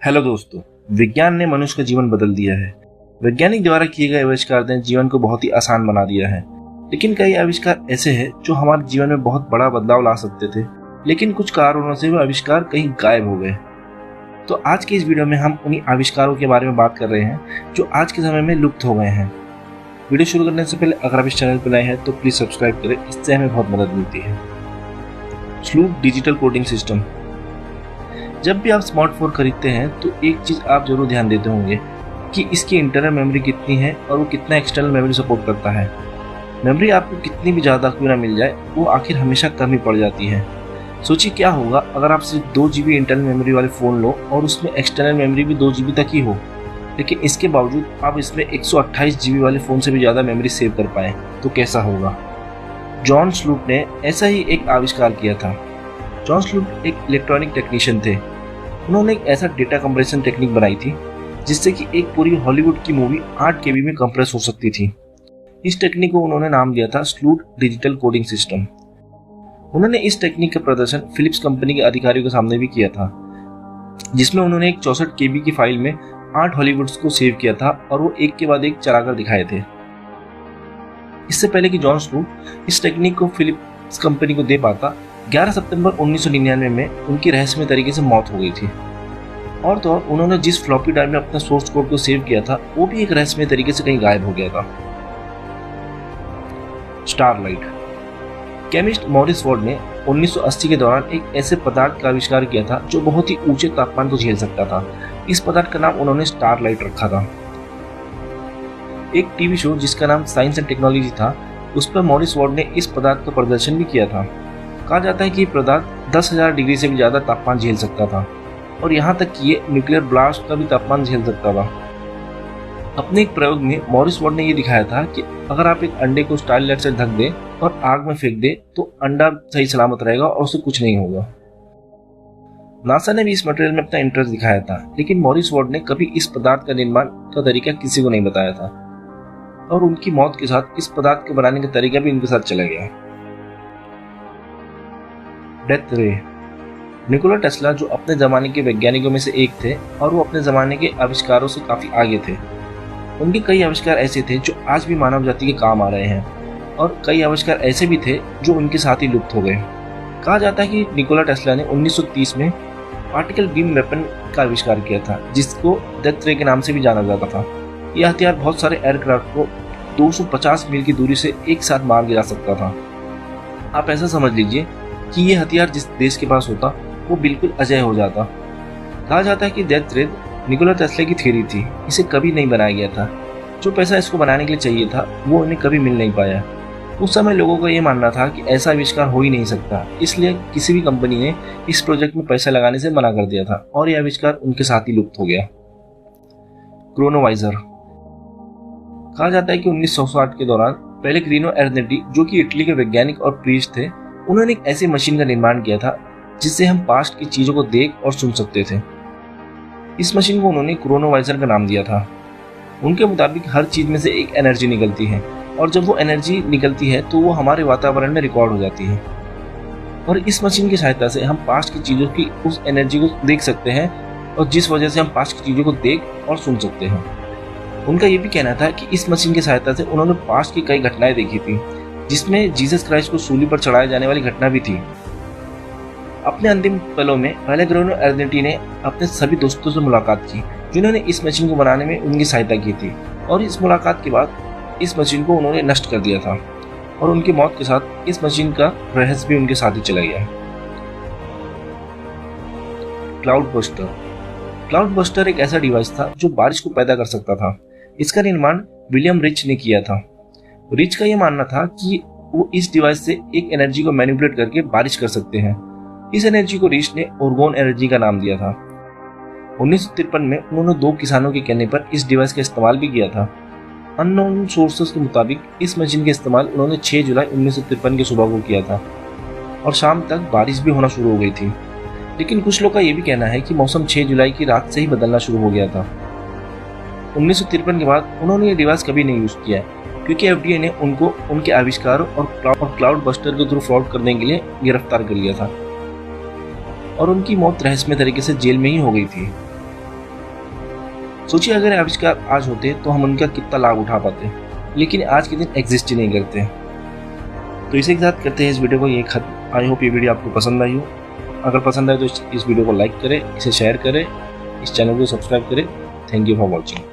Hello दोस्तों, विज्ञान ने मनुष्य का जीवन बदल दिया है। वैज्ञानिक द्वारा किए गए आविष्कार ने जीवन को बहुत ही आसान बना दिया है। लेकिन कई आविष्कार ऐसे हैं जो हमारे जीवन में बहुत बड़ा बदलाव ला सकते थे, लेकिन कुछ कारणों से वो आविष्कार कहीं गायब हो गए। तो आज के इस वीडियो में हम उन्हीं आविष्कारों के बारे में बात कर रहे हैं जो आज के समय में लुप्त हो गए हैं। वीडियो शुरू करने से पहले अगर आप इस चैनल पर नए हैं तो प्लीज सब्सक्राइब करें, इससे हमें बहुत मदद मिलती है। स्लूट डिजिटल कोडिंग सिस्टम। जब भी आप स्मार्टफोन खरीदते हैं तो एक चीज़ आप जरूर ध्यान देते होंगे कि इसकी इंटरनल मेमोरी कितनी है और वो कितना एक्सटर्नल मेमोरी सपोर्ट करता है। मेमोरी आपको कितनी भी ज़्यादा क्यों ना मिल जाए, वो आखिर हमेशा कम ही पड़ जाती है। सोचिए क्या होगा अगर आप सिर्फ 2 GB इंटरनल मेमोरी वाले फ़ोन लो और उसमें एक्सटर्नल मेमोरी भी 2 GB तक ही हो, लेकिन इसके बावजूद आप इसमें 128 GB वाले फ़ोन से भी ज़्यादा मेमोरी सेव कर पाएँ, तो कैसा होगा। जॉन स्लूट ने ऐसा ही एक आविष्कार किया था। जॉन स्लूट एक इलेक्ट्रॉनिक टेक्नीशियन थे। उन्होंने एक ऐसा डेटा कंप्रेशन टेक्निक बनाई थी जिससे कि एक पूरी हॉलीवुड की मूवी 8 KB में कंप्रेस हो सकती थी। इस टेक्निक को उन्होंने नाम दिया था स्लूट डिजिटल कोडिंग सिस्टम। उन्होंने इस टेक्निक का प्रदर्शन फिलिप्स कंपनी के अधिकारियों के सामने भी किया था, जिसमें उन्होंने एक 64 KB की फाइल में 8 हॉलीवुड्स को सेव किया था और वो एक के बाद एक चलाकर दिखाए थे। इससे पहले कि जॉन स्लूट इस टेक्निक को फिलिप्स कंपनी को दे पाता, 11 सितंबर 1999 में उनकी रहस्यमय तरीके से मौत हो गई थी। और तो और उन्होंने जिस फ्लॉपी ड्राइव में अपना सोर्स कोड को सेव किया था वो भी एक रहस्यमय तरीके से कहीं गायब हो गया था। स्टारलाइट। केमिस्ट मॉरिस वार्ड ने 1980 के दौरान एक ऐसे पदार्थ का आविष्कार किया था जो बहुत ही ऊंचे तापमान को झेल सकता था। इस पदार्थ का नाम उन्होंने स्टारलाइट रखा था। एक टीवी शो जिसका नाम साइंस एंड टेक्नोलॉजी था, उस पर मॉरिस वार्ड ने इस पदार्थ का प्रदर्शन भी किया था। कहा जाता है कि ये पदार्थ 10,000 डिग्री से भी ज़्यादा तापमान झेल सकता था और यहाँ तक कि ये न्यूक्लियर ब्लास्ट का भी तापमान झेल सकता था। अपने एक प्रयोग में मॉरिस वार्ड ने ये दिखाया था कि अगर आप एक अंडे को स्टारलाइट से ढक दें और आग में फेंक दें तो अंडा सही सलामत रहेगा और उसे कुछ नहीं होगा। नासा ने भी इस मटेरियल में अपना इंटरेस्ट दिखाया था, लेकिन मॉरिस वार्ड ने कभी इस पदार्थ का निर्माण का तरीका किसी को नहीं बताया था और उनकी मौत के साथ इस पदार्थ को बनाने का तरीका भी इनके साथ चला गया। डेथ रे। निकोला टेस्ला जो अपने ज़माने के वैज्ञानिकों में से एक थे और वो अपने ज़माने के आविष्कारों से काफ़ी आगे थे। उनके कई आविष्कार ऐसे थे जो आज भी मानव जाति के काम आ रहे हैं और कई आविष्कार ऐसे भी थे जो उनके साथ ही लुप्त हो गए। कहा जाता है कि निकोला टेस्ला ने 1930 में पार्टिकल बीम वेपन का आविष्कार किया था, जिसको डेथ रे के नाम से भी जाना जाता था। यह हथियार बहुत सारे एयरक्राफ्ट को 250 मील की दूरी से एक साथ मार गिरा सकता था। आप ऐसा समझ लीजिए कि ये हथियार जिस देश के पास होता वो बिल्कुल अजय हो जाता। कहा जाता है कि डेथ रे निकोला टेस्ला की थ्योरी थी, इसे कभी नहीं बनाया गया था। जो पैसा इसको बनाने के लिए चाहिए था वो उन्हें कभी मिल नहीं पाया। उस समय लोगों का ये मानना था कि ऐसा आविष्कार हो ही नहीं सकता, इसलिए किसी भी कंपनी ने इस प्रोजेक्ट में पैसा लगाने से मना कर दिया था और यह आविष्कार उनके साथ ही लुप्त हो गया। क्रोनोवाइजर। कहा जाता है कि 1960 के दौरान पेलेग्रिनो एर्नेटी, जो कि इटली के वैज्ञानिक और प्रीस्ट थे, उन्होंने एक ऐसी मशीन का निर्माण किया था जिससे हम पास्ट की चीजों को देख और सुन सकते थे। इस मशीन को उन्होंने क्रोनोवाइजर का नाम दिया था। उनके मुताबिक हर चीज में से एक एनर्जी निकलती है और जब वो एनर्जी निकलती है तो वो हमारे वातावरण में रिकॉर्ड हो जाती है और इस मशीन की सहायता से हम पास्ट की चीजों की उस एनर्जी को देख सकते हैं और जिस वजह से हम पास्ट की चीजों को देख और सुन सकते हैं। उनका ये भी कहना था कि इस मशीन की सहायता से उन्होंने पास्ट की कई घटनाएं देखी थी, जिसमें जीसस क्राइस्ट को सूली पर चढ़ाए जाने वाली घटना भी थी। अपने अंतिम पलों में पेलेग्रिनो एर्नेटी ने अपने सभी दोस्तों से मुलाकात की जिन्होंने इस मशीन को बनाने में उनकी सहायता की थी और इस मुलाकात के बाद इस मशीन को उन्होंने नष्ट कर दिया था और उनकी मौत के साथ इस मशीन का रहस्य भी उनके साथ ही चला गया। Cloud buster. क्लाउड बस्टर एक ऐसा डिवाइस था जो बारिश को पैदा कर सकता था। इसका निर्माण विलियम रिच ने किया था। रिच का यह मानना था कि वो इस डिवाइस से एक एनर्जी को मैनिपुलेट करके बारिश कर सकते हैं। इस एनर्जी को रिच ने ओर्गोन एनर्जी का नाम दिया था। 1953 में उन्होंने 2 किसानों के कहने पर इस डिवाइस का इस्तेमाल भी किया था। अननोन सोर्सेस के मुताबिक इस मशीन का इस्तेमाल उन्होंने 6 जुलाई 1953 की सुबह को किया था और शाम तक बारिश भी होना शुरू हो गई थी। लेकिन कुछ लोग का यह भी कहना है कि मौसम 6 जुलाई की रात से ही बदलना शुरू हो गया था। 1953 के बाद उन्होंने ये डिवाइस कभी नहीं यूज किया क्योंकि FDA ने उनको उनके आविष्कारों और क्लाउड बस्टर के थ्रू फ्रॉड करने के लिए गिरफ्तार कर लिया था और उनकी मौत रहस्यमय तरीके से जेल में ही हो गई थी। सोचिए अगर आविष्कार आज होते तो हम उनका कितना लाभ उठा पाते, लेकिन आज के दिन एग्जिस्ट ही नहीं करते। तो इसी के साथ करते हैं इस वीडियो को ये खत्म। आई होप ये वीडियो आपको पसंद आई हो। अगर पसंद आए तो इस वीडियो को लाइक करें, इसे शेयर करें, इस चैनल को सब्सक्राइब करें। Thank you for watching.